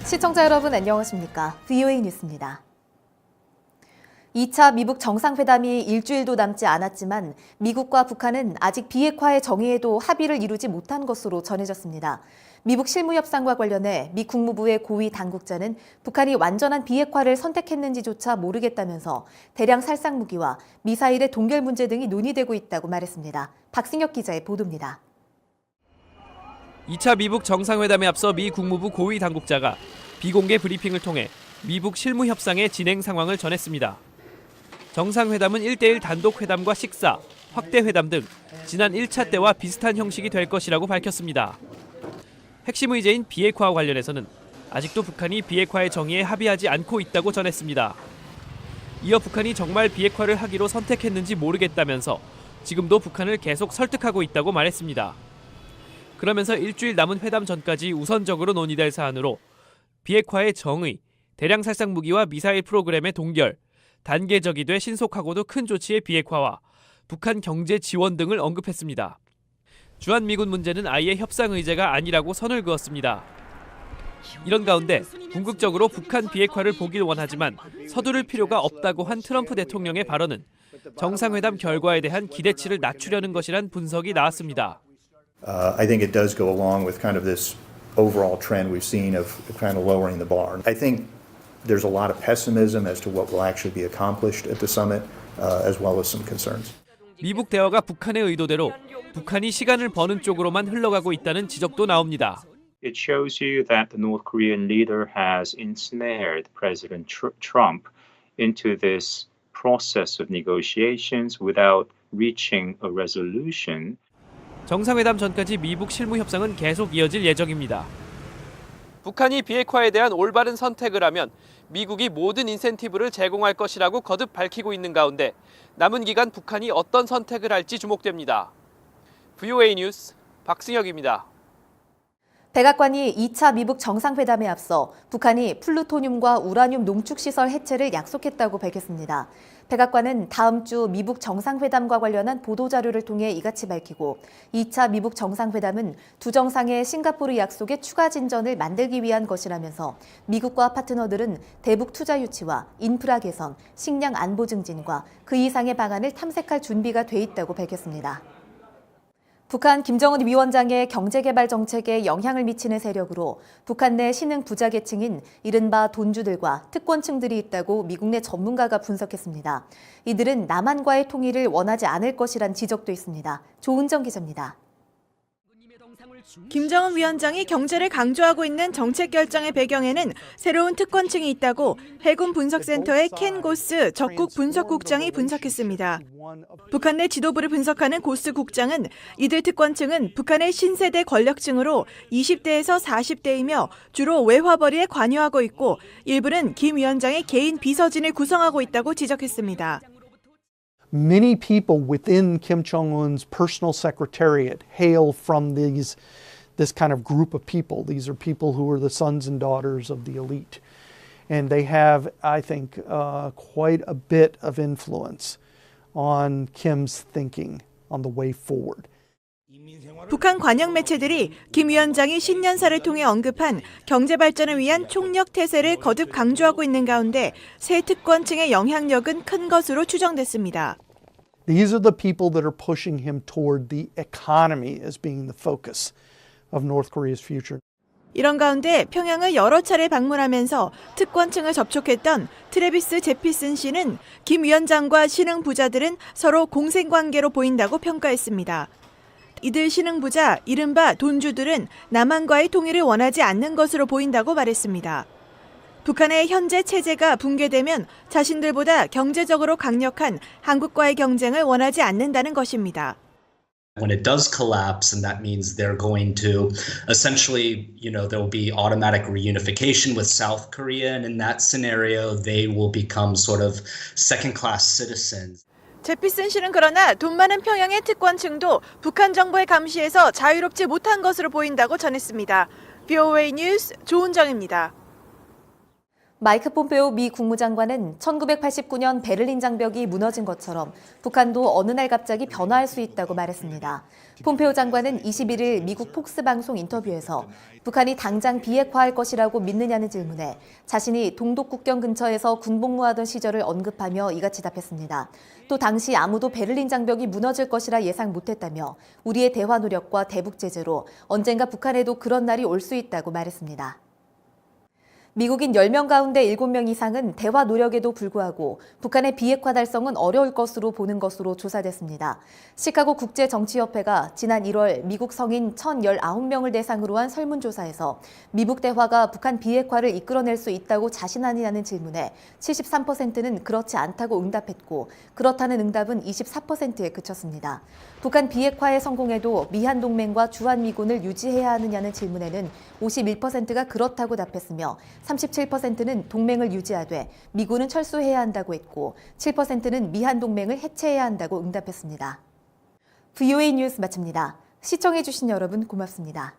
시청자 여러분 안녕하십니까? VOA 뉴스입니다. 2차 미북 정상회담이 일주일도 남지 않았지만 미국과 북한은 아직 비핵화의 정의에도 합의를 이루지 못한 것으로 전해졌습니다. 미북 실무협상과 관련해 미 국무부의 고위 당국자는 북한이 완전한 비핵화를 선택했는지조차 모르겠다면서 대량 살상 무기와 미사일의 동결 문제 등이 논의되고 있다고 말했습니다. 박승혁 기자의 보도입니다. 2차 미북 정상회담에 앞서 미 국무부 고위 당국자가 비공개 브리핑을 통해 미북 실무협상의 진행 상황을 전했습니다. 정상회담은 1대1 단독 회담과 식사, 확대 회담 등 지난 1차 때와 비슷한 형식이 될 것이라고 밝혔습니다. 핵심 의제인 비핵화와 관련해서는 아직도 북한이 비핵화의 정의에 합의하지 않고 있다고 전했습니다. 이어 북한이 정말 비핵화를 하기로 선택했는지 모르겠다면서 지금도 북한을 계속 설득하고 있다고 말했습니다. 그러면서 일주일 남은 회담 전까지 우선적으로 논의될 사안으로 비핵화의 정의, 대량 살상 무기와 미사일 프로그램의 동결, 단계적이되 신속하고도 큰 조치의 비핵화와 북한 경제 지원 등을 언급했습니다. 주한미군 문제는 아예 협상 의제가 아니라고 선을 그었습니다. 이런 가운데 궁극적으로 북한 비핵화를 보길 원하지만 서두를 필요가 없다고 한 트럼프 대통령의 발언은 정상회담 결과에 대한 기대치를 낮추려는 것이란 분석이 나왔습니다. I think it does go along with kind of this overall trend we've seen of kind of lowering the bar. I think there's a lot of pessimism as to what will actually be accomplished at the summit, as well as some concerns. 미북 대화가 북한의 의도대로 북한이 시간을 버는 쪽으로만 흘러가고 있다는 지적도 나옵니다. It shows you that the North Korean leader has ensnared President Trump into this process of negotiations without reaching a resolution. 정상회담 전까지 미북 실무협상은 계속 이어질 예정입니다. 북한이 비핵화에 대한 올바른 선택을 하면 미국이 모든 인센티브를 제공할 것이라고 거듭 밝히고 있는 가운데 남은 기간 북한이 어떤 선택을 할지 주목됩니다. VOA 뉴스 박승혁입니다. 백악관이 2차 미북 정상회담에 앞서 북한이 플루토늄과 우라늄 농축시설 해체를 약속했다고 밝혔습니다. 백악관은 다음 주 미북 정상회담과 관련한 보도자료를 통해 이같이 밝히고 2차 미북 정상회담은 두 정상의 싱가포르 약속의 추가 진전을 만들기 위한 것이라면서 미국과 파트너들은 대북 투자 유치와 인프라 개선, 식량 안보 증진과 그 이상의 방안을 탐색할 준비가 돼 있다고 밝혔습니다. 북한 김정은 위원장의 경제개발 정책에 영향을 미치는 세력으로 북한 내 신흥 부자 계층인 이른바 돈주들과 특권층들이 있다고 미국 내 전문가가 분석했습니다. 이들은 남한과의 통일을 원하지 않을 것이란 지적도 있습니다. 조은정 기자입니다. 김정은 위원장이 경제를 강조하고 있는 정책 결정의 배경에는 새로운 특권층이 있다고 해군 분석센터의 켄 고스 적국 분석국장이 분석했습니다. 북한 내 지도부를 분석하는 고스 국장은 이들 특권층은 북한의 신세대 권력층으로 20대에서 40대이며 주로 외화벌이에 관여하고 있고 일부는 김 위원장의 개인 비서진을 구성하고 있다고 지적했습니다. Many people within Kim Jong-un's personal secretariat hail from this kind of group of people. These are people who are the sons and daughters of the elite. And they have, I think, quite a bit of influence on Kim's thinking on the way forward. 북한 관영 매체들이 김 위원장이 신년사를 통해 언급한 경제 발전을 위한 총력 태세를 거듭 강조하고 있는 가운데 새 특권층의 영향력은 큰 것으로 추정됐습니다. These are the people that are pushing him toward the economy as being the focus of North Korea's future. 이런 가운데 평양을 여러 차례 방문하면서 특권층을 접촉했던 트래비스 제피슨 씨는 김 위원장과 신흥 부자들은 서로 공생관계로 보인다고 평가했습니다. 이들 신흥 부자, 이른바 돈주들은 남한과의 통일을 원하지 않는 것으로 보인다고 말했습니다. 북한의 현재 체제가 붕괴되면 자신들보다 경제적으로 강력한 한국과의 경쟁을 원하지 않는다는 것입니다. When it does collapse, and that means they're going to essentially, there will be automatic reunification with South Korea, and in that scenario, they will become sort of second-class citizens. 제피슨 씨는 그러나 돈 많은 평양의 특권층도 북한 정부의 감시에서 자유롭지 못한 것으로 보인다고 전했습니다. VOA 뉴스 조은정입니다. 마이크 폼페오 미 국무장관은 1989년 베를린 장벽이 무너진 것처럼 북한도 어느 날 갑자기 변화할 수 있다고 말했습니다. 폼페오 장관은 21일 미국 폭스 방송 인터뷰에서 북한이 당장 비핵화할 것이라고 믿느냐는 질문에 자신이 동독 국경 근처에서 군복무하던 시절을 언급하며 이같이 답했습니다. 또 당시 아무도 베를린 장벽이 무너질 것이라 예상 못했다며 우리의 대화 노력과 대북 제재로 언젠가 북한에도 그런 날이 올 수 있다고 말했습니다. 미국인 10명 가운데 7명 이상은 대화 노력에도 불구하고 북한의 비핵화 달성은 어려울 것으로 보는 것으로 조사됐습니다. 시카고 국제정치협회가 지난 1월 미국 성인 1,019명을 대상으로 한 설문조사에서 미북 대화가 북한 비핵화를 이끌어낼 수 있다고 자신하느냐는 질문에 73%는 그렇지 않다고 응답했고 그렇다는 응답은 24%에 그쳤습니다. 북한 비핵화에 성공해도 미한 동맹과 주한미군을 유지해야 하느냐는 질문에는 51%가 그렇다고 답했으며 37%는 동맹을 유지하되 미군은 철수해야 한다고 했고 7%는 미한 동맹을 해체해야 한다고 응답했습니다. VOA 뉴스 마칩니다. 시청해주신 여러분 고맙습니다.